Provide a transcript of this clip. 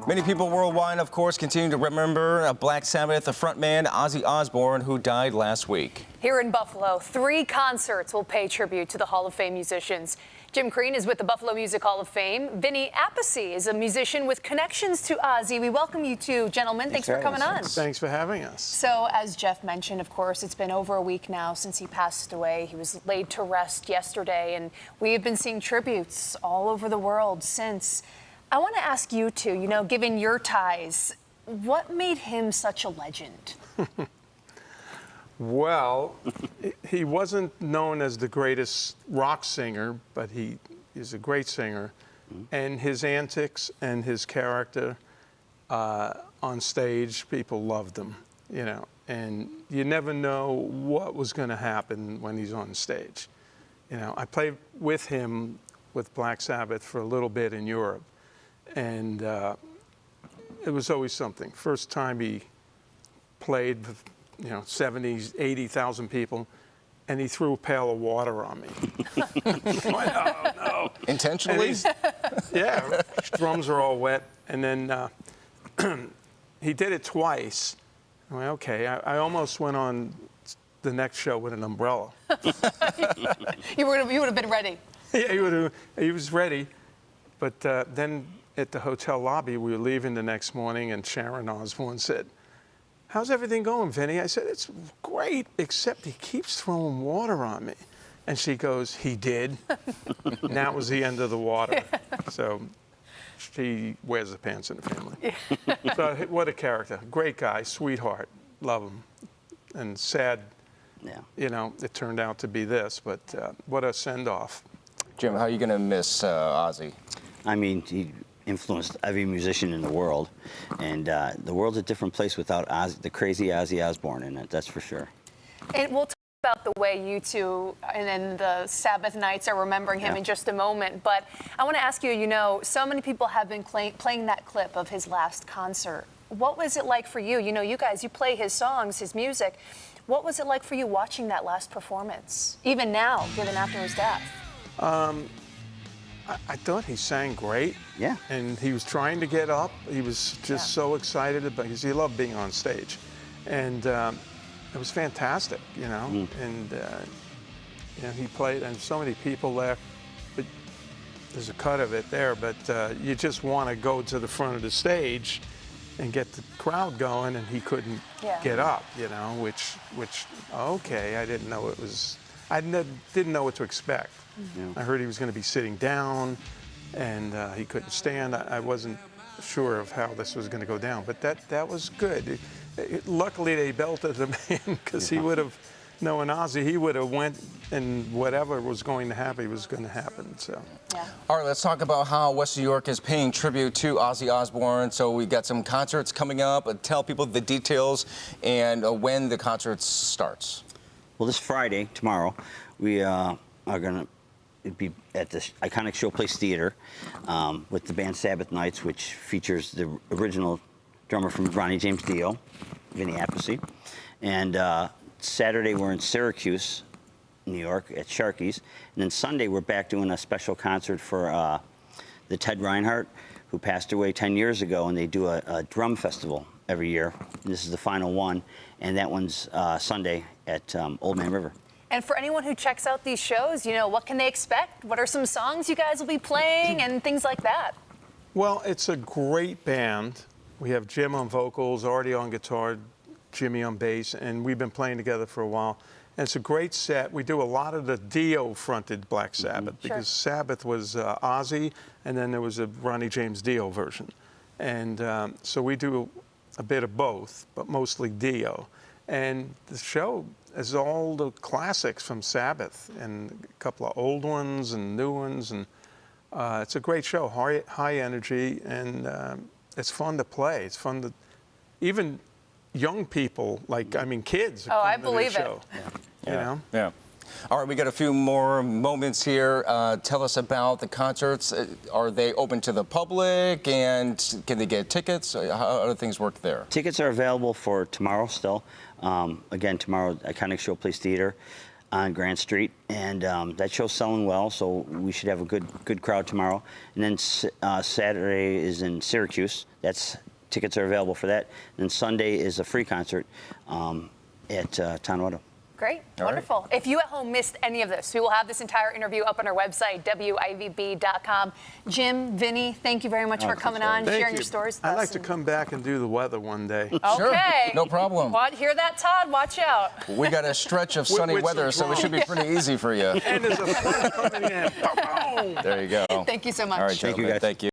Many people worldwide, of course, continue to remember Black Sabbath, the frontman Ozzy Osbourne, who died last week. Here in Buffalo, 3 concerts will pay tribute to the Hall of Fame musicians. Jim Crean is with the Buffalo Music Hall of Fame. Vinny Appice is a musician with connections to Ozzy. We welcome you two, gentlemen. Thanks for coming on. Thanks for having us. So, as Jeff mentioned, of course, it's been over a week now since he passed away. He was laid to rest yesterday, and we have been seeing tributes all over the world since. I want to ask you two, given your ties, what made him such a legend? Well, he wasn't known as the greatest rock singer, but he is a great singer. And his antics and his character on stage, people loved him, and you never know what was going to happen when he's on stage. I played with him with Black Sabbath for a little bit in Europe, and it was always something. First time he played, 70s, 80,000 people, and he threw a pail of water on me. Like, oh, no. Intentionally? Yeah, drums are all wet. And then he did it twice. I went, okay, I almost went on the next show with an umbrella. You would have been ready. Yeah, he was ready. But then at the hotel lobby, we were leaving the next morning, and Sharon Osbourne said, "How's everything going, Vinny?" I said, "It's great, except he keeps throwing water on me." And she goes, "He did?" And that was the end of the water. So she wears the pants in the family. So what a character. Great guy, sweetheart, love him. And sad, it turned out to be this, but what a send-off. Jim, how are you going to miss Ozzy? I mean, he influenced every musician in the world, and the world's a different place without the crazy Ozzy Osbourne in it, that's for sure. And we'll talk about the way you two and then the Sabbath nights are remembering him in just a moment, but I want to ask you, so many people have been playing that clip of his last concert. What was it like for you? You guys, you play his songs, his music. What was it like for you watching that last performance, even now, given after his death? I thought he sang great. Yeah. And he was trying to get up. He was just so excited because he loved being on stage. And it was fantastic, And, he played, and so many people there. But there's a cut of it there, but you just want to go to the front of the stage and get the crowd going, and he couldn't get up, which, okay, I didn't know it was, didn't know what to expect. I heard he was going to be sitting down, and he couldn't stand. I wasn't sure of how this was going to go down, but that was good. Luckily, they belted him in, because he would have, knowing Ozzy, he would have went, and whatever was going to happen, was going to happen. So. All right, let's talk about how West New York is paying tribute to Ozzy Osbourne. So we've got some concerts coming up. Tell people the details and when the concert starts. Well, this Friday, tomorrow, we are going to be at the iconic Showplace Theater with the band Sabbath Nights, which features the original drummer from Ronnie James Dio, Vinny Appice. And Saturday we're in Syracuse, New York at Sharky's. And then Sunday we're back doing a special concert for the Ted Reinhardt, who passed away 10 years ago, and they do a drum festival every year. And this is the final one, and that one's Sunday at Old Man River. And for anyone who checks out these shows, what can they expect? What are some songs you guys will be playing and things like that? Well, it's a great band. We have Jim on vocals, Artie on guitar, Jimmy on bass, and we've been playing together for a while. And it's a great set. We do a lot of the Dio-fronted Black Sabbath, because Sabbath was Ozzy, and then there was a Ronnie James Dio version. And so we do a bit of both, but mostly Dio. And the show is all the classics from Sabbath, and a couple of old ones and new ones. And it's a great show, high energy, and it's fun to play. It's fun to, even young people, kids. Oh, I believe it. Yeah. All right, we got a few more moments here. Tell us about the concerts. Are they open to the public, and can they get tickets? How do things work there? Tickets are available for tomorrow still. Again, tomorrow, iconic Showplace Theater. on Grant Street, and that show's selling well, so we should have a good crowd tomorrow. And then Saturday is in Syracuse. Tickets are available for that. And then Sunday is a free concert at Tonawanda. Great, All wonderful. right. If you at home missed any of this, we will have this entire interview up on our website, WIVB.com. Jim, Vinny, thank you very much for coming on, Thank sharing you. your stories with I'd us. like to come back and do the weather one day. Sure, Okay. no problem. Hear that, Todd? Watch out. We got a stretch of sunny With weather, some so it should be pretty easy for you. And there's a flood coming in. Boom! There you go. Thank you so much. All right, Thank you, gentlemen, guys. Thank you.